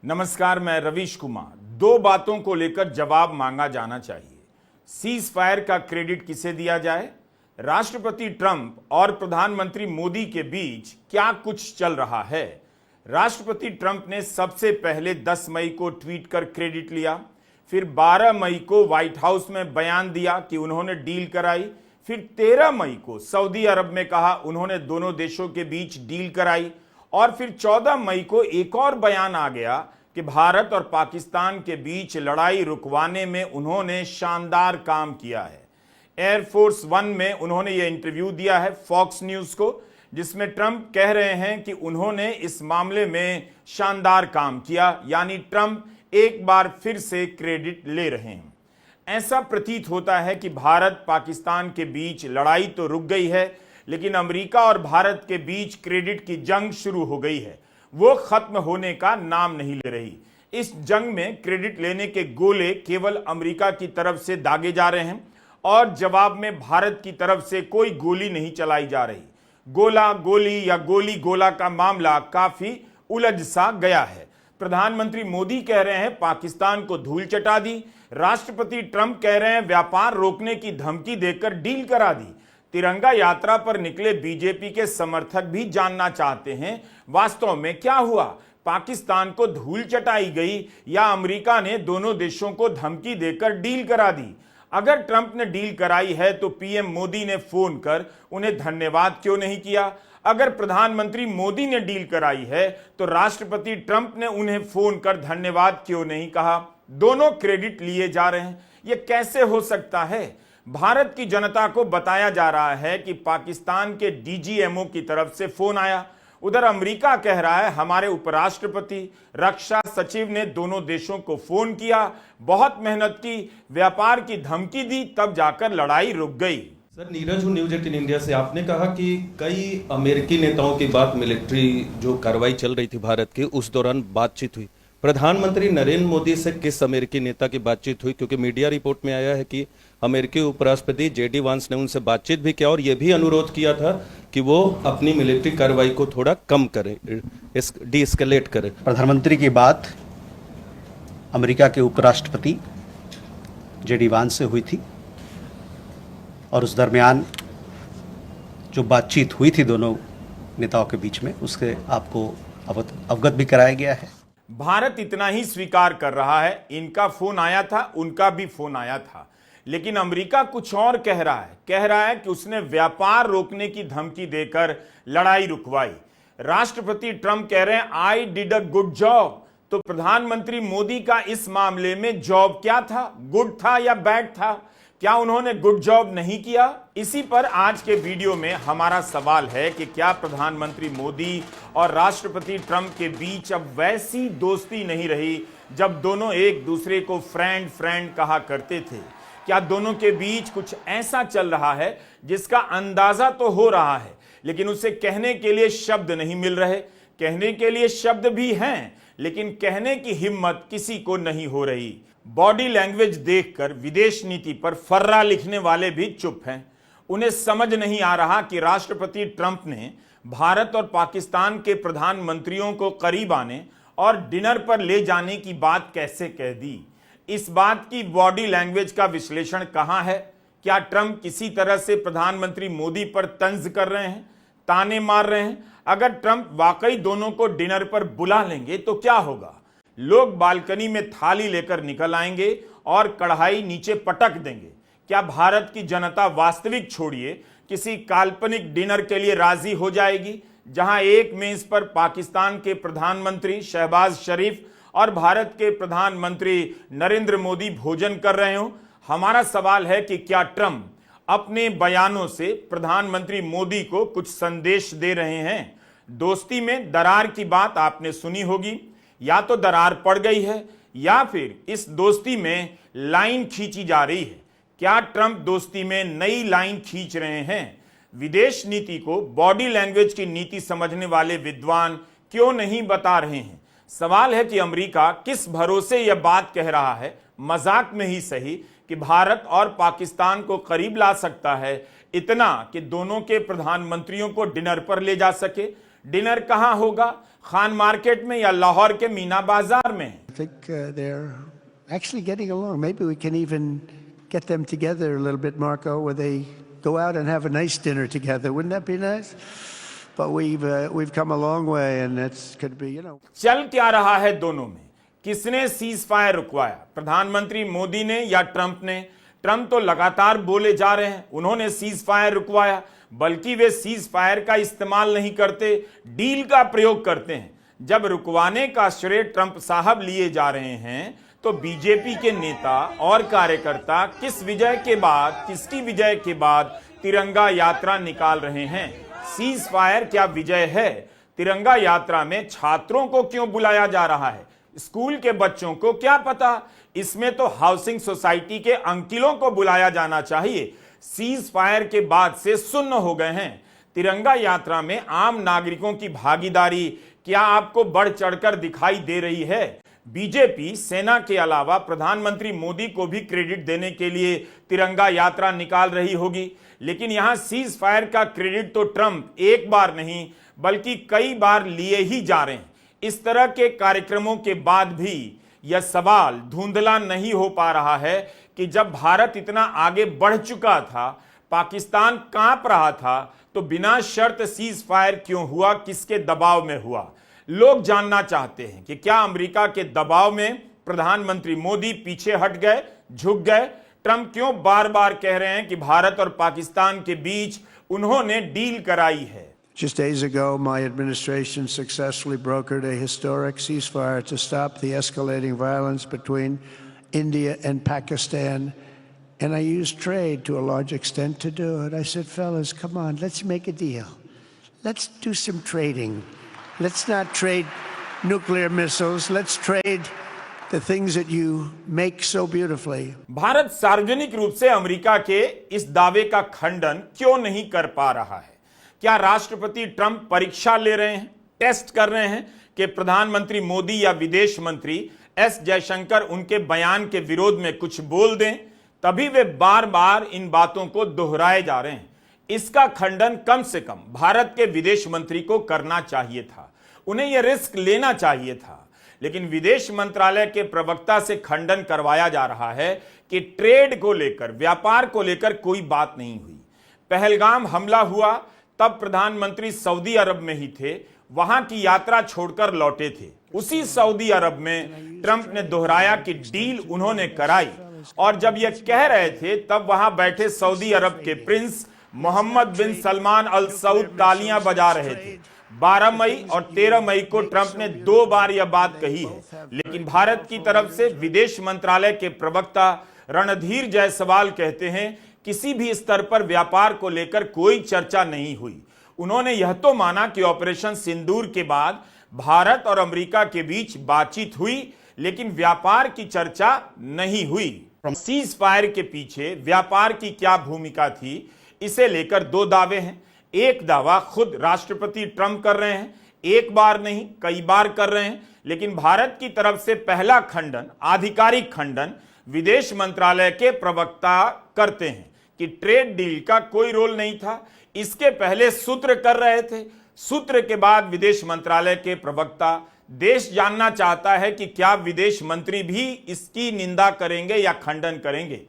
नमस्कार, मैं रवीश कुमार। दो बातों को लेकर जवाब मांगा जाना चाहिए। सीज फायर का क्रेडिट किसे दिया जाए? राष्ट्रपति ट्रंप और प्रधानमंत्री मोदी के बीच क्या कुछ चल रहा है? राष्ट्रपति ट्रंप ने सबसे पहले 10 मई को ट्वीट कर क्रेडिट लिया, फिर 12 मई को व्हाइट हाउस में बयान दिया कि उन्होंने डील कराई, फिर 13 मई को सऊदी अरब में कहा उन्होंने दोनों देशों के बीच डील कराई, और फिर 14 मई को एक और बयान आ गया कि भारत और पाकिस्तान के बीच लड़ाई रुकवाने में उन्होंने शानदार काम किया है। एयरफोर्स वन में उन्होंने यह इंटरव्यू दिया है फॉक्स न्यूज को, जिसमें ट्रंप कह रहे हैं कि उन्होंने इस मामले में शानदार काम किया, यानी ट्रंप एक बार फिर से क्रेडिट ले रहे हैं। ऐसा प्रतीत होता है कि भारत पाकिस्तान के बीच लड़ाई तो रुक गई है, लेकिन अमेरिका और भारत के बीच क्रेडिट की जंग शुरू हो गई है। वो खत्म होने का नाम नहीं ले रही। इस जंग में क्रेडिट लेने के गोले केवल अमेरिका की तरफ से दागे जा रहे हैं और जवाब में भारत की तरफ से कोई गोली नहीं चलाई जा रही। गोला गोली या गोली गोला का मामला काफी उलझ सा गया है। प्रधानमंत्री मोदी कह रहे हैं पाकिस्तान को धूल चटा दी, राष्ट्रपति ट्रंप कह रहे हैं व्यापार रोकने की धमकी देकर डील करा दी। तिरंगा यात्रा पर निकले बीजेपी के समर्थक भी जानना चाहते हैं वास्तव में क्या हुआ। पाकिस्तान को धूल चटाई गई या अमेरिका ने दोनों देशों को धमकी देकर डील करा दी? अगर ट्रंप ने डील कराई है तो पीएम मोदी ने फोन कर उन्हें धन्यवाद क्यों नहीं किया? अगर प्रधानमंत्री मोदी ने डील कराई है तो राष्ट्रपति ट्रंप ने उन्हें फोन कर धन्यवाद क्यों नहीं कहा? दोनों क्रेडिट लिए जा रहे हैं, यह कैसे हो सकता है? भारत की जनता को बताया जा रहा है कि पाकिस्तान के डीजीएमओ की तरफ से फोन आया, उधर अमेरिका कह रहा है हमारे उपराष्ट्रपति, रक्षा सचिव ने दोनों देशों को फोन किया, बहुत मेहनत की, व्यापार की धमकी दी, तब जाकर लड़ाई रुक गई। सर, नीरज हूँ, न्यूज 18 इंडिया से। आपने कहा कि कई अमेरिकी नेताओं की बात, मिलिट्री जो कार्रवाई चल रही थी भारत की, उस दौरान बातचीत हुई। प्रधानमंत्री नरेंद्र मोदी से किस अमेरिकी नेता की बातचीत हुई? क्योंकि मीडिया रिपोर्ट में आया है कि अमेरिकी उपराष्ट्रपति जेडी वांस ने उनसे बातचीत भी किया और यह भी अनुरोध किया था कि वो अपनी मिलिट्री कार्रवाई को थोड़ा कम करें, डीएस्केलेट करें। प्रधानमंत्री की बात अमेरिका के उपराष्ट्रपति जेडी वांस से हुई थी और उस दरमियान जो बातचीत हुई थी दोनों नेताओं के बीच में, उससे आपको अवगत भी कराया गया है। भारत इतना ही स्वीकार कर रहा है, इनका फोन आया था, उनका भी फोन आया था, लेकिन अमेरिका कुछ और कह रहा है कि उसने व्यापार रोकने की धमकी देकर लड़ाई रुकवाई। राष्ट्रपति ट्रंप कह रहे हैं I did a good job. तो प्रधानमंत्री मोदी का इस मामले में जॉब क्या था? गुड था या बैड था? क्या उन्होंने गुड जॉब नहीं किया? इसी पर आज के वीडियो में हमारा सवाल है कि क्या प्रधानमंत्री मोदी और राष्ट्रपति ट्रंप के बीच अब वैसी दोस्ती नहीं रही जब दोनों एक दूसरे को फ्रेंड कहा करते थे? क्या दोनों के बीच कुछ ऐसा चल रहा है जिसका अंदाजा तो हो रहा है, लेकिन उसे कहने के लिए शब्द नहीं मिल रहे? कहने के लिए शब्द भी हैं, लेकिन कहने की हिम्मत किसी को नहीं हो रही। बॉडी लैंग्वेज देखकर विदेश नीति पर फर्रा लिखने वाले भी चुप हैं। उन्हें समझ नहीं आ रहा कि राष्ट्रपति ट्रंप ने भारत और पाकिस्तान के प्रधानमंत्रियों को करीब आने और डिनर पर ले जाने की बात कैसे कह दी। इस बात की बॉडी लैंग्वेज का विश्लेषण कहां है? क्या ट्रंप किसी तरह से प्रधानमंत्री मोदी पर तंज कर रहे हैं, ताने मार रहे हैं? अगर ट्रंप वाकई दोनों को डिनर पर बुला लेंगे तो क्या होगा? लोग बालकनी में थाली लेकर निकल आएंगे और कढ़ाई नीचे पटक देंगे। क्या भारत की जनता वास्तविक छोड़िए किसी काल्पनिक डिनर के लिए राजी हो जाएगी जहां एक मेज पर पाकिस्तान के प्रधानमंत्री शहबाज शरीफ और भारत के प्रधानमंत्री नरेंद्र मोदी भोजन कर रहे हो? हमारा सवाल है कि क्या ट्रंप अपने बयानों से प्रधानमंत्री मोदी को कुछ संदेश दे रहे हैं? दोस्ती में दरार की बात आपने सुनी होगी, या तो दरार पड़ गई है या फिर इस दोस्ती में लाइन खींची जा रही है। क्या ट्रंप दोस्ती में नई लाइन खींच रहे हैं? विदेश नीति को बॉडी लैंग्वेज की नीति समझने वाले विद्वान क्यों नहीं बता रहे हैं? सवाल है कि अमेरिका किस भरोसे यह बात कह रहा है, मजाक में ही सही, कि भारत और पाकिस्तान को करीब ला सकता है, इतना कि दोनों के प्रधानमंत्रियों को डिनर पर ले जा सके। डिनर कहां होगा, खान मार्केट में या लाहौर के मीना बाजार में? I think they're actually getting along. Maybe we can even get them together a little bit, Marco, where they go out and have a nice dinner together. Wouldn't that be nice? But we've come a long way, and it's could be, you know. चल क्या रहा है दोनों में? किसने cease fire रुकवाया, प्रधानमंत्री मोदी ने या ट्रंप ने? ट्रंप तो लगातार बोले जा रहे हैं उन्होंने सीज फायर रुकवाया, बल्कि वे सीज फायर का इस्तेमाल नहीं करते, डील का प्रयोग करते हैं। जब रुकवाने का श्रेय ट्रंप साहब लिए जा रहे हैं तो बीजेपी के नेता और कार्यकर्ता किस विजय के बाद, किसकी विजय के बाद तिरंगा यात्रा निकाल रहे हैं? सीज फायर क्या विजय है? तिरंगा यात्रा में छात्रों को क्यों बुलाया जा रहा है? स्कूल के बच्चों को क्या पता? इसमें तो हाउसिंग सोसाइटी के अंकिलों को बुलाया जाना चाहिए। सीज फायर के बाद से सुन्न हो गए हैं। तिरंगा यात्रा में आम नागरिकों की भागीदारी क्या आपको बढ़ चढ़कर दिखाई दे रही है? बीजेपी सेना के अलावा प्रधानमंत्री मोदी को भी क्रेडिट देने के लिए तिरंगा यात्रा निकाल रही होगी, लेकिन यहां सीज फायर का क्रेडिट तो ट्रंप एक बार नहीं बल्कि कई बार लिए ही जा रहे हैं। इस तरह के कार्यक्रमों के बाद भी यह सवाल धुंधला नहीं हो पा रहा है कि जब भारत इतना आगे बढ़ चुका था, पाकिस्तान कांप रहा था, तो बिना शर्त सीज फायर क्यों हुआ, किसके दबाव में हुआ? लोग जानना चाहते हैं कि क्या अमेरिका के दबाव में प्रधानमंत्री मोदी पीछे हट गए, झुक गए? ट्रंप क्यों बार बार कह रहे हैं कि भारत और पाकिस्तान के बीच उन्होंने डील कराई है? Just days ago, my administration successfully brokered a historic ceasefire to stop the escalating violence between India and Pakistan. And I used trade to a large extent to do it. I said, fellas, come on, let's make a deal. Let's do some trading. Let's not trade nuclear missiles. Let's trade the things that you make so beautifully. Bharat सार्वजनिक रूप से America के इस दावे का खंडन क्यों नहीं कर पा रहा है? क्या राष्ट्रपति ट्रंप परीक्षा ले रहे हैं, टेस्ट कर रहे हैं कि प्रधानमंत्री मोदी या विदेश मंत्री एस जयशंकर उनके बयान के विरोध में कुछ बोल दें? तभी वे बार बार इन बातों को दोहराए जा रहे हैं। इसका खंडन कम से कम भारत के विदेश मंत्री को करना चाहिए था, उन्हें यह रिस्क लेना चाहिए था। लेकिन विदेश मंत्रालय के प्रवक्ता से खंडन करवाया जा रहा है कि ट्रेड को लेकर, व्यापार को लेकर कोई बात नहीं हुई। पहलगाम हमला हुआ तब प्रधानमंत्री सऊदी अरब में ही थे, वहां की यात्रा छोड़कर लौटे थे। उसी सऊदी अरब में ट्रंप ने दोहराया कि डील उन्होंने कराई, और जब यह कह रहे थे तब वहां बैठे सऊदी अरब के प्रिंस मोहम्मद बिन सलमान अल सऊद तालियां बजा रहे थे। 12 मई और 13 मई को ट्रंप ने 2 बार यह बात कही है, लेकिन भारत की तरफ से विदेश मंत्रालय के प्रवक्ता रणधीर जायसवाल कहते हैं किसी भी स्तर पर व्यापार को लेकर कोई चर्चा नहीं हुई। उन्होंने यह तो माना कि ऑपरेशन सिंदूर के बाद भारत और अमेरिका के बीच बातचीत हुई, लेकिन व्यापार की चर्चा नहीं हुई। सीज फायर के पीछे व्यापार की क्या भूमिका थी, इसे लेकर 2 दावे हैं। एक दावा खुद राष्ट्रपति ट्रंप कर रहे हैं, एक बार नहीं कई बार कर रहे हैं, लेकिन भारत की तरफ से पहला खंडन, आधिकारिक खंडन विदेश मंत्रालय के प्रवक्ता करते हैं कि ट्रेड डील का कोई रोल नहीं था। इसके पहले सूत्र कर रहे थे, सूत्र के बाद विदेश मंत्रालय के प्रवक्ता। देश जानना चाहता है कि क्या विदेश मंत्री भी इसकी निंदा करेंगे या खंडन करेंगे।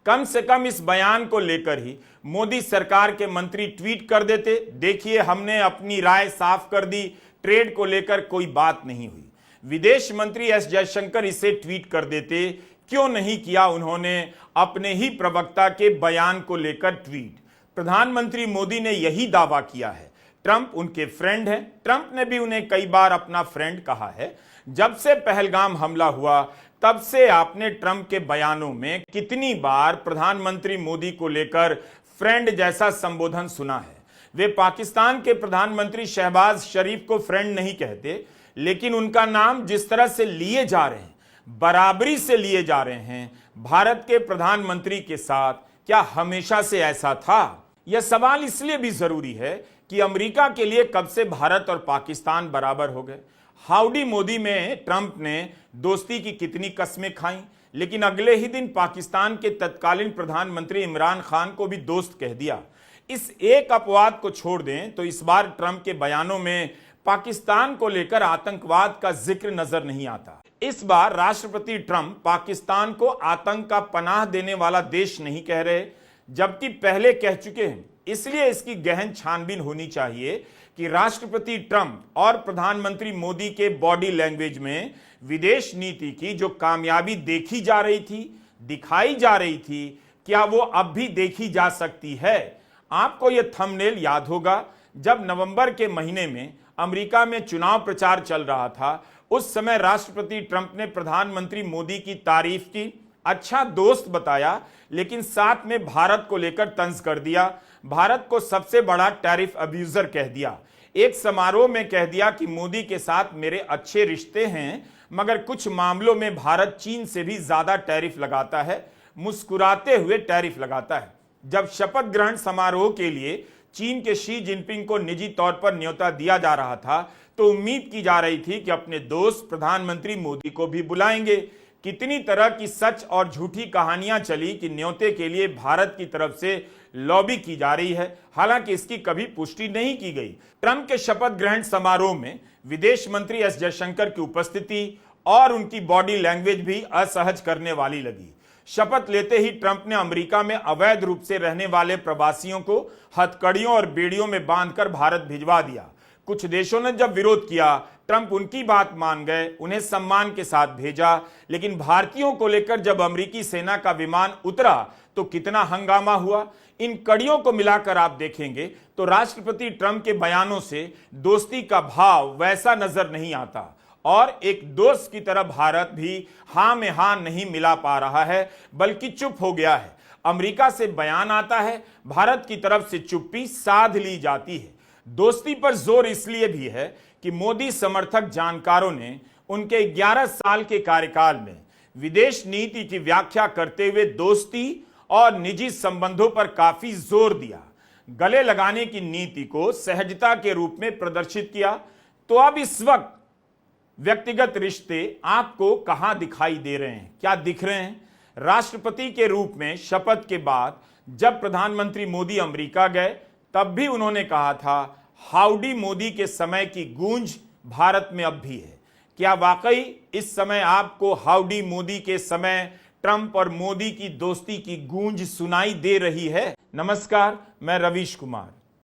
कम से कम इस बयान को लेकर ही मोदी सरकार के मंत्री ट्वीट कर देते, देखिए हमने अपनी राय साफ कर दी, ट्रेड को लेकर कोई बात नहीं हुई। विदेश मंत्री एस जयशंकर इसे ट्वीट कर देते, क्यों नहीं किया उन्होंने अपने ही प्रवक्ता के बयान को लेकर ट्वीट? प्रधानमंत्री मोदी ने यही दावा किया है। ट्रंप उनके फ्रेंड हैं, ट्रंप ने भी उन्हें कई बार अपना फ्रेंड कहा है। जब से पहलगाम हमला हुआ तब से आपने ट्रंप के बयानों में कितनी बार प्रधानमंत्री मोदी को लेकर फ्रेंड जैसा संबोधन सुना है? वे पाकिस्तान के प्रधानमंत्री शहबाज शरीफ को फ्रेंड नहीं कहते, लेकिन उनका नाम जिस तरह से लिए जा रहे हैं, बराबरी से लिए जा रहे हैं भारत के प्रधानमंत्री के साथ, क्या हमेशा से ऐसा था? यह सवाल इसलिए भी जरूरी है कि अमेरिका के लिए कब से भारत और पाकिस्तान बराबर हो गए। हाउडी मोदी में ट्रंप ने दोस्ती की कितनी कस्में खाई, लेकिन अगले ही दिन पाकिस्तान के तत्कालीन प्रधानमंत्री इमरान खान को भी दोस्त कह दिया। इस एक अपवाद को छोड़ दें तो इस बार ट्रंप के बयानों में पाकिस्तान को लेकर आतंकवाद का जिक्र नजर नहीं आता। इस बार राष्ट्रपति ट्रंप पाकिस्तान को आतंक का पनाह देने वाला देश नहीं कह रहे, जबकि पहले कह चुके हैं। इसलिए इसकी गहन छानबीन होनी चाहिए कि राष्ट्रपति ट्रंप और प्रधानमंत्री मोदी के बॉडी लैंग्वेज में विदेश नीति की जो कामयाबी देखी जा रही थी, दिखाई जा रही थी, क्या वो अब भी देखी जा सकती है। आपको यह थंबनेल याद होगा, जब नवंबर के महीने में अमेरिका में चुनाव प्रचार चल रहा था, उस समय राष्ट्रपति ट्रंप ने प्रधानमंत्री मोदी की तारीफ की, अच्छा दोस्त बताया, लेकिन साथ में भारत को लेकर तंज कर दिया, भारत को सबसे बड़ा टैरिफ अब्यूजर कह दिया। एक समारोह में कह दिया कि मोदी के साथ मेरे अच्छे रिश्ते हैं, मगर कुछ मामलों में भारत चीन से भी ज्यादा टैरिफ लगाता है, मुस्कुराते हुए टैरिफ लगाता है। जब शपथ ग्रहण समारोह के लिए चीन के शी जिनपिंग को निजी तौर पर न्योता दिया जा रहा था, तो उम्मीद की जा रही थी कि अपने दोस्त प्रधानमंत्री मोदी को भी बुलाएंगे। कितनी तरह की सच और झूठी कहानियां चली कि न्योते के लिए भारत की तरफ से लॉबी की जा रही है, हालांकि इसकी कभी पुष्टि नहीं की गई। ट्रंप के शपथ ग्रहण समारोह में विदेश मंत्री एस जयशंकर की उपस्थिति और उनकी बॉडी लैंग्वेज भी असहज करने वाली लगी। शपथ लेते ही ट्रंप ने अमेरिका में अवैध रूप से रहने वाले प्रवासियों को हथकड़ियों और बेड़ियों में बांधकर भारत भिजवा दिया। कुछ देशों ने जब विरोध किया, ट्रंप उनकी बात मान गए, उन्हें सम्मान के साथ भेजा। लेकिन भारतीयों को लेकर जब अमेरिकी सेना का विमान उतरा तो कितना हंगामा हुआ। इन कड़ियों को मिलाकर आप देखेंगे तो राष्ट्रपति ट्रंप के बयानों से दोस्ती का भाव वैसा नजर नहीं आता, और एक दोस्त की तरह भारत भी हां में हां नहीं मिला पा रहा है, बल्कि चुप हो गया है। अमेरिका से बयान आता है, भारत की तरफ से चुप्पी साध ली जाती है। दोस्ती पर जोर इसलिए भी है कि मोदी समर्थक जानकारों ने उनके 11 साल के कार्यकाल में विदेश नीति की व्याख्या करते हुए दोस्ती और निजी संबंधों पर काफी जोर दिया। गले लगाने की नीति को सहजता के रूप में प्रदर्शित किया। तो अब इस वक्त व्यक्तिगत रिश्ते आपको कहां दिखाई दे रहे हैं, क्या दिख रहे हैं? राष्ट्रपति के रूप में शपथ के बाद जब प्रधानमंत्री मोदी अमेरिका गए, तब भी उन्होंने कहा था हाउडी मोदी के समय की गूंज भारत में अब भी है। क्या वाकई इस समय आपको हाउडी मोदी के समय ट्रंप और मोदी की दोस्ती की गूंज सुनाई दे रही है? नमस्कार, मैं रवीश कुमार।